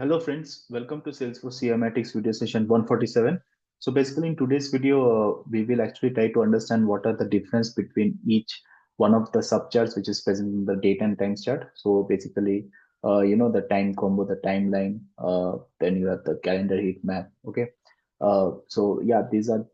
Hello friends, welcome to Salesforce CMAtics video session 147. So basically in today's video, we will actually try to understand what are the difference between each one of the subcharts which is present in the date and time chart. So basically, the time combo, the timeline, then you have the calendar heat map. Okay. So yeah, these are,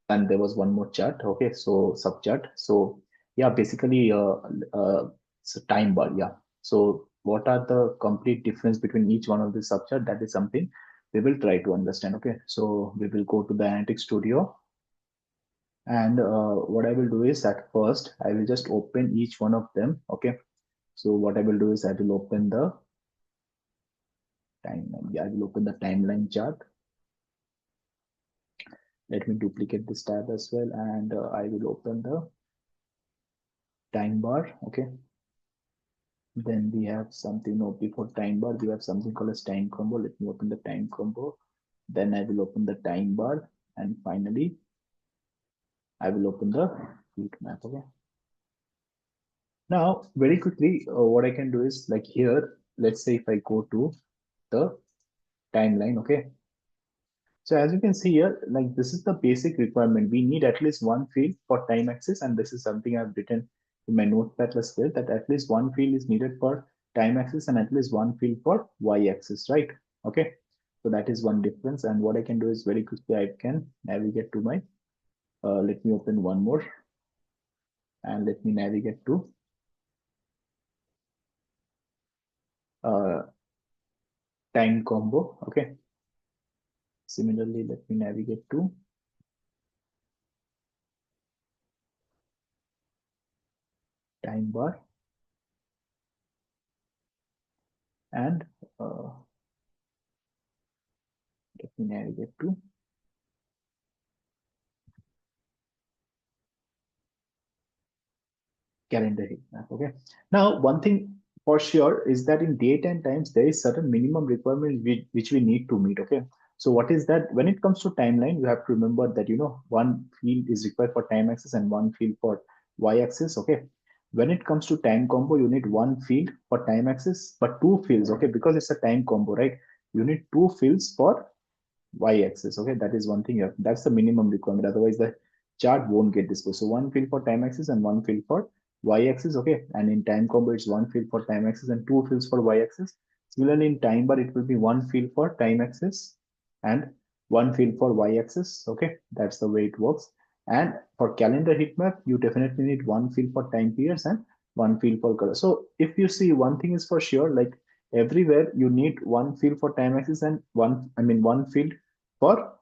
and there was one more chart. Okay. So subchart. So yeah, basically, it's a time bar. Yeah. So what are the complete difference between each one of the subchart? That is something we will try to understand. Okay, so we will go to the Analytics Studio, and what I will do is at first I will just open each one of them. Okay, so what I will do is I will open the timeline. Yeah, I will open the timeline chart. Let me duplicate this tab as well, and I will open the time bar. Okay, then we have something. No, before time bar we have something called as time combo. Let me open the time combo. Then I will open the time bar, and finally I will open the heat map. Okay. Now, very quickly, what I can do is like here, let's say if I go to the timeline. Okay. So as you can see here, like this is the basic requirement. We need at least one field for time axis, and this is something I've written in my notepad as well, that at least one field is needed for time axis and at least one field for y axis, right? Okay. So that is one difference. And what I can do is very quickly I can navigate to my let me open one more, and let me navigate to uh, time combo. Okay. Similarly, let me navigate to time bar, and uh, let me navigate to calendar heat map. Okay. Now, one thing for sure is that in date and times, there is certain minimum requirement which we need to meet. Okay. So what is that? When it comes to timeline, you have to remember that, one field is required for time axis and one field for y axis. Okay. When it comes to time combo, you need one field for time axis, but two fields. Okay. Because it's a time combo, right? You need two fields for y-axis. Okay, that is one thing. That's the minimum requirement. Otherwise, the chart won't get disclosed. So one field for time axis and one field for y-axis. Okay, and in time combo, it's one field for time axis and two fields for y-axis. Similarly, in time bar, it will be one field for time axis and one field for y-axis. Okay, that's the way it works. And for calendar heat map, you definitely need one field for time periods and one field for color. So if you see, one thing is for sure, like everywhere you need one field for time axis and one field for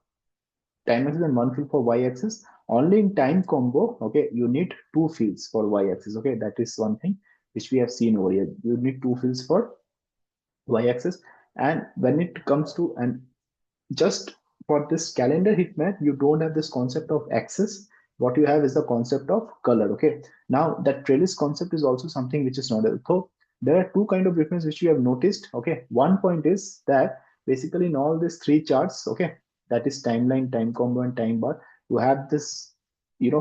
time axis and one field for y-axis. Only in time combo, okay, you need two fields for y-axis. Okay, that is one thing which we have seen over here. You need two fields for y-axis, and when it comes to, and just for this calendar heat map, you don't have this concept of axis. What you have is the concept of color. Okay, now that trellis concept is also something which is not there. So there are two kind of difference which you have noticed. Okay, one point is that basically in all these three charts, okay, that is timeline, time combo, and time bar, you have this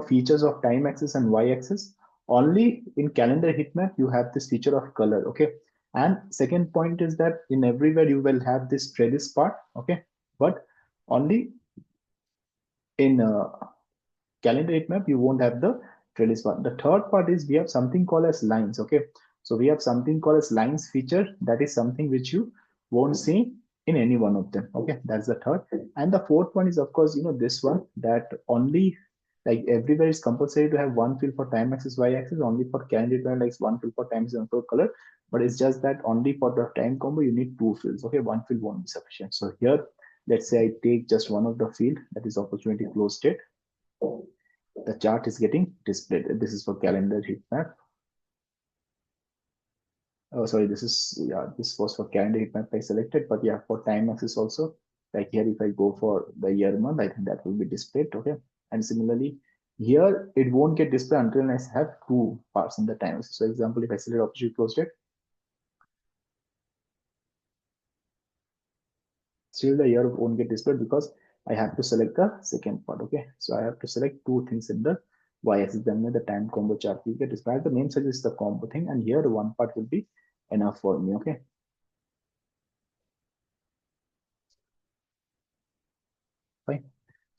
features of time axis and y axis. Only in calendar heat map you have this feature of color. Okay, and second point is that in everywhere you will have this trellis part. Okay, but only in calendar heat map you won't have the trellis part. The third part is we have something called as lines. Okay, so we have something called as lines feature. That is something which you won't see in any one of them. Okay, that's the third. And the fourth one is, of course, this one, that only, like, everywhere is compulsory to have one field for time axis, y axis. Only for calendar heat map, like one field for time axis and for color. But it's just that only for the time combo you need two fields. Okay, one field won't be sufficient. So here, let's say I take just one of the field, that is opportunity close state. The chart is getting displayed. This is for calendar heat map. Oh, sorry, this was for calendar heat map I selected, but yeah, for time axis also, like here, if I go for the year month, I think that will be displayed. Okay, and similarly here it won't get displayed until I have two parts in the time axis. So example, if I select opportunity close date, still the year won't get displayed because I have to select the second part. Okay, so I have to select two things in the y-axis, then the time combo chart will get displayed. The name suggests the combo thing, and here one part will be enough for me. Okay,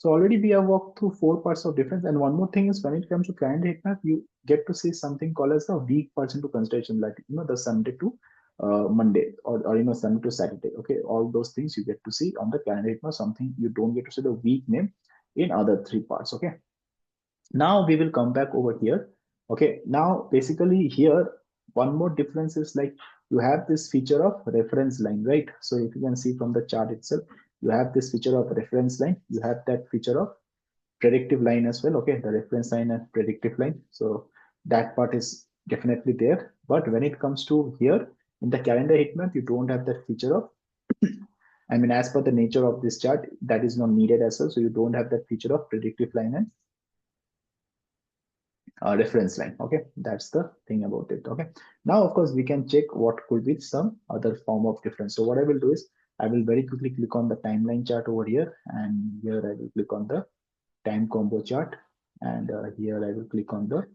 So already we have walked through 4 parts of difference. And one more thing is when it comes to calendar heat map, you get to see something called as the week parts into consideration, like the Sunday to Monday, or Sunday to Saturday. Okay, all those things you get to see on the calendar heat map. Something you don't get to see the week name in other 3 parts. Okay. Now we will come back over here. Okay, now basically here one more difference is like you have this feature of reference line, right? So if you can see from the chart itself, you have this feature of reference line, you have that feature of predictive line as well. Okay, the reference line and predictive line, so that part is definitely there. But when it comes to here in the calendar heat map, you don't have that feature of I mean, as per the nature of this chart, that is not needed as well, so you don't have that feature of predictive line and reference line. Okay, that's the thing about it. Okay, now of course we can check what could be some other form of difference. So what I will do is I will very quickly click on the timeline chart over here, and here I will click on the time combo chart, and here I will click on the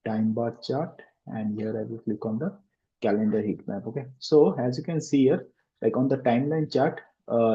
time bar chart, and here I will click on the calendar heat map. Okay, so as you can see here, like on the timeline chart,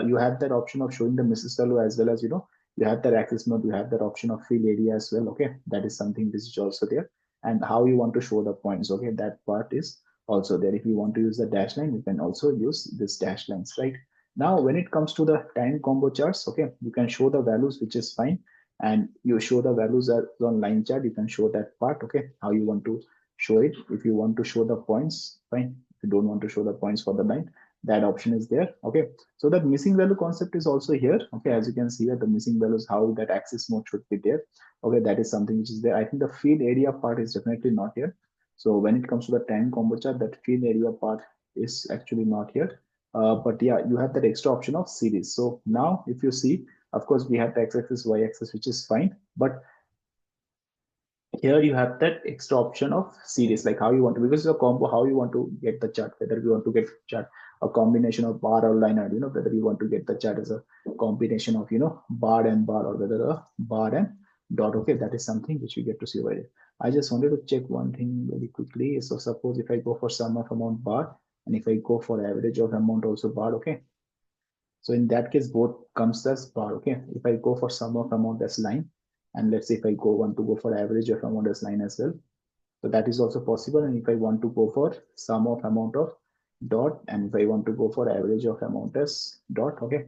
you have that option of showing the misses value, as well as you have that axis mode, you have that option of fill area as well. Okay, that is something which is also there, and how you want to show the points. Okay, that part is also there. If you want to use the dash line, you can also use this dash lines, right? Now when it comes to the time combo charts, okay, you can show the values, which is fine, and you show the values as on line chart. You can show that part. Okay, how you want to show it. If you want to show the points, fine. If you don't want to show the points for the line, that option is there. Okay, so that missing value concept is also here. Okay, as you can see here, the missing values, how that axis mode should be there. Okay, that is something which is there. I think the field area part is definitely not here. So when it comes to the time combo chart, that field area part is actually not here. But yeah, you have that extra option of series. So now if you see, of course, we have the x-axis, y-axis, which is fine. But here you have that extra option of series, like how you want to, because it's a combo, how you want to get the chart, whether you want to get chart a combination of bar or line, or whether you want to get the chart as a combination of bar and bar, or whether a bar and dot. Okay, that is something which we get to see over here. I just wanted to check one thing very quickly. So suppose if I go for sum of amount bar, and if I go for average of amount also bar. Okay, so in that case, both comes as bar. Okay, if I go for sum of amount as line, and let's say if I want to go for average of amount as line as well, so that is also possible. And if I want to go for sum of amount of dot, and if I want to go for average of amount as dot. Okay,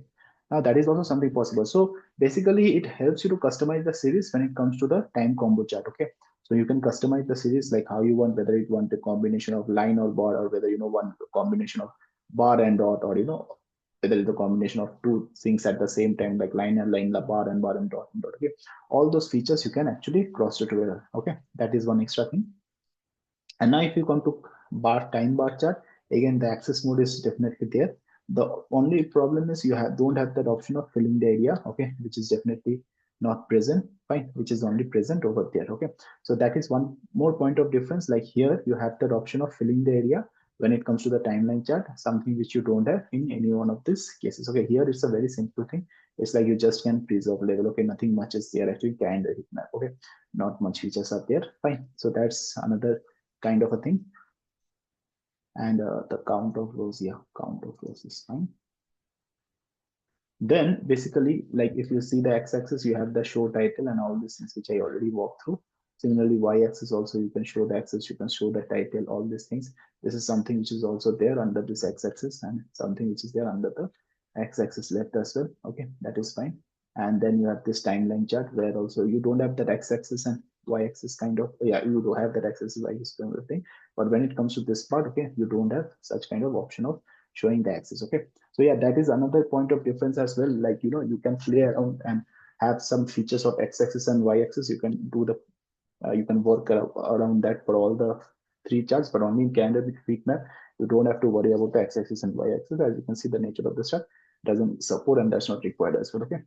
now that is also something possible. So basically it helps you to customize the series when it comes to the time combo chart. Okay, so you can customize the series like how you want, whether you want a combination of line or bar, or whether one combination of bar and dot, or whether it's a combination of two things at the same time, like line and line, bar and dot and dot. Okay, all those features you can actually cross it together. Okay, that is one extra thing. And now if you come to time bar chart, again the access mode is definitely there. The only problem is you don't have that option of filling the area. Okay, which is definitely not present. Fine, which is only present over there. Okay, so that is one more point of difference. Like here you have that option of filling the area when it comes to the timeline chart, something which you don't have in any one of these cases. Okay, here it's a very simple thing. It's like you just can preserve level. Okay, nothing much is there actually. Calendar heat map. Okay, not much features are there. Fine, so that's another kind of a thing. And the count of rows, yeah, count of rows is fine. Then basically, like if you see the x-axis, you have the show title and all these things which I already walked through. Similarly, y-axis also, you can show the axis, you can show the title, all these things. This is something which is also there under this x-axis, and something which is there under the x-axis left as well. Okay, that is fine. And then you have this timeline chart where also you don't have that x-axis and y-axis kind of, yeah, you do have that x-axis, y-axis kind of thing. But when it comes to this part, okay, you don't have such kind of option of showing the axis. Okay, so yeah, that is another point of difference as well. Like you can play around and have some features of x-axis and y-axis. You can do the you can work around that for all the 3 charts, but only in calendar heat map you don't have to worry about the x-axis and y-axis. As you can see, the nature of the chart doesn't support, and that's not required as well. Okay,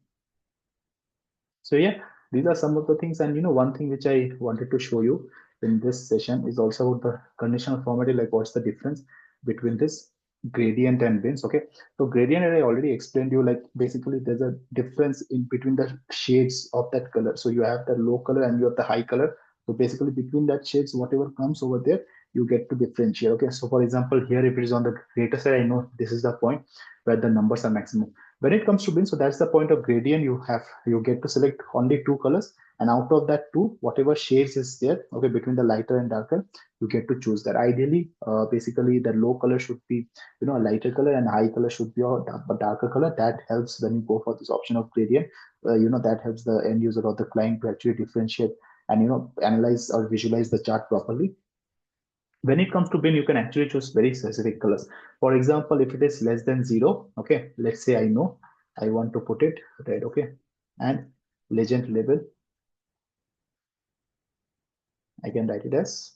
so yeah, these are some of the things. And one thing which I wanted to show you in this session is also about the conditional formatting, like what's the difference between this gradient and bins. Okay, so gradient, I already explained you, like basically there's a difference in between the shades of that color. So you have the low color and you have the high color. So basically between that shades, whatever comes over there, you get to differentiate. Okay, so for example, here if it is on the greater side, I know this is the point where the numbers are maximum. When it comes to bin, so that's the point of gradient. You get to select only two colors, and out of that two, whatever shades is there, okay, between the lighter and darker, you get to choose that. Ideally, basically, the low color should be, a lighter color, and high color should be a darker color. That helps when you go for this option of gradient. That helps the end user or the client to actually differentiate and analyze or visualize the chart properly. When it comes to bin, you can actually choose very specific colors. For example, if it is less than 0, okay, let's say I know I want to put it red, okay, and legend label, I can write it as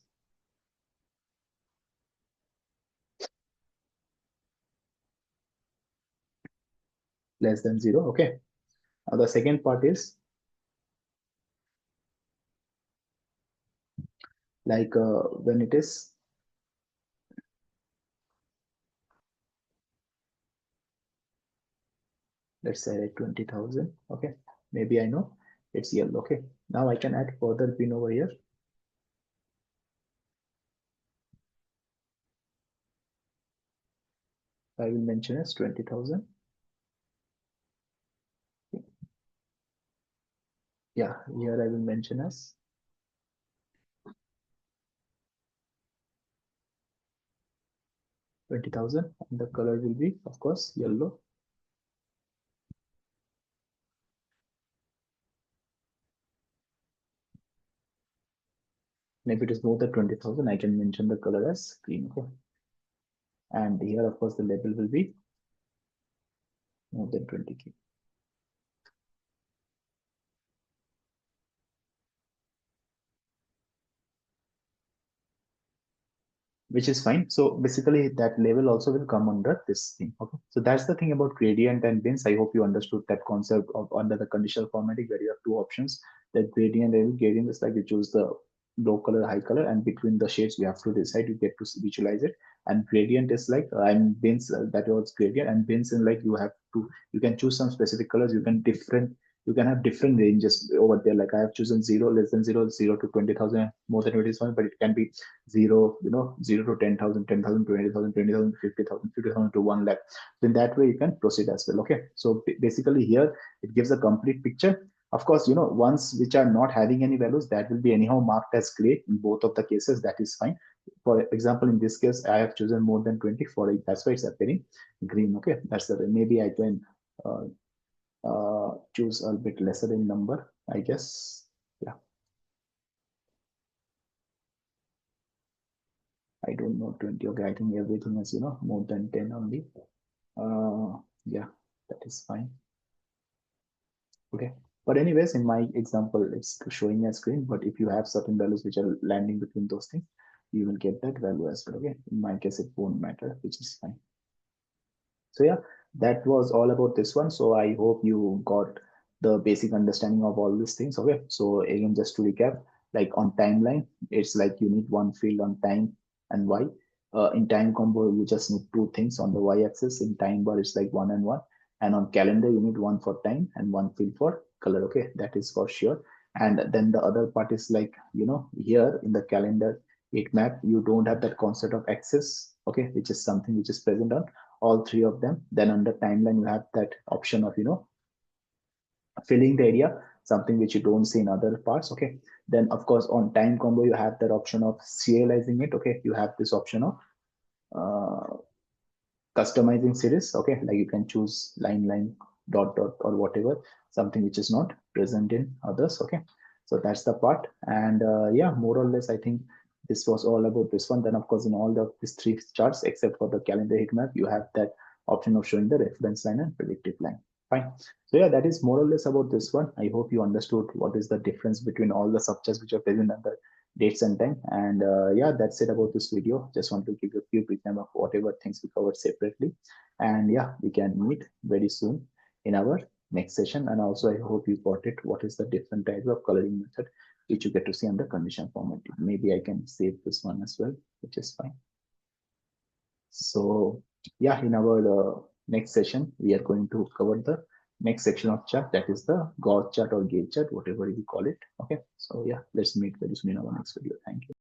less than 0, okay. Now the second part is like when it is, let's say like 20,000, okay, maybe I know it's yellow, okay. Now I can add further bin over here. I will mention as 20,000. Yeah, here I will mention as 20,000, and the color will be, of course, yellow. And if it is more than 20,000, I can mention the color as green, okay. And here, of course, the label will be more than 20K. Which is fine. So basically that label also will come under this thing. Okay. So that's the thing about gradient and bins. I hope you understood that concept of under the conditional formatting where you have two options. That gradient is like you choose the low color, high color, and between the shades you have to decide, you get to visualize it. And gradient is like and bins, that was gradient, and bins in like you can choose some specific colors, you can have different ranges over there. Like I have chosen 0, less than 0, 0 to 20,000, more than 20,000, but it can be 0, 0 to 10,000, 10,000, 20,000, 20,000, 50,000, 50,000 to 1 lakh. Then that way you can proceed as well. Okay. So basically here it gives a complete picture. Of course, ones which are not having any values, that will be anyhow marked as gray in both of the cases. That is fine. For example, in this case, I have chosen more than 20 for it. That's why it's appearing green. Okay. That's the way. Maybe I can choose a bit lesser in number, I guess. Yeah. I don't know, 20. Okay, I think everything is, more than 10 only. Yeah, that is fine. Okay. But anyways, in my example, it's showing a screen, but if you have certain values which are landing between those things, you will get that value as well. Okay. In my case, it won't matter, which is fine. So yeah, that was all about this one. So I hope you got the basic understanding of all these things. Okay. So again, just to recap, like on timeline, it's like you need one field on time and y. In time combo, you just need two things on the y-axis. In time bar, it's like 1 and 1. And on calendar, you need one for time and one field for color. Okay, that is for sure. And then the other part is like, here in the calendar heat map, you don't have that concept of axis, okay, which is something which is present on all three of them. Then under timeline, you have that option of, filling the area, something which you don't see in other parts. Okay. Then of course on time combo, you have that option of serializing it. Okay. You have this option of uh, customizing series. Okay. Like you can choose line, dot, or whatever, something which is not present in others. Okay. So that's the part. And yeah, more or less, I think this was all about this one. Then of course, in all these three charts, except for the calendar heat map, you have that option of showing the reference line and predictive line. Fine. So yeah, that is more or less about this one. I hope you understood what is the difference between all the subchats which are present under dates and time. And yeah, that's it about this video. Just want to give you a few recap of whatever things we covered separately. And yeah, we can meet very soon in our next session. And also, I hope you got it. What is the different types of coloring method which you get to see under condition format? Maybe I can save this one as well, which is fine. So yeah, in our next session, we are going to cover the next section of chart, that is the Gauss chart or gauge chart, whatever you call it. Okay. So yeah, let's meet very soon in our next video. Thank you.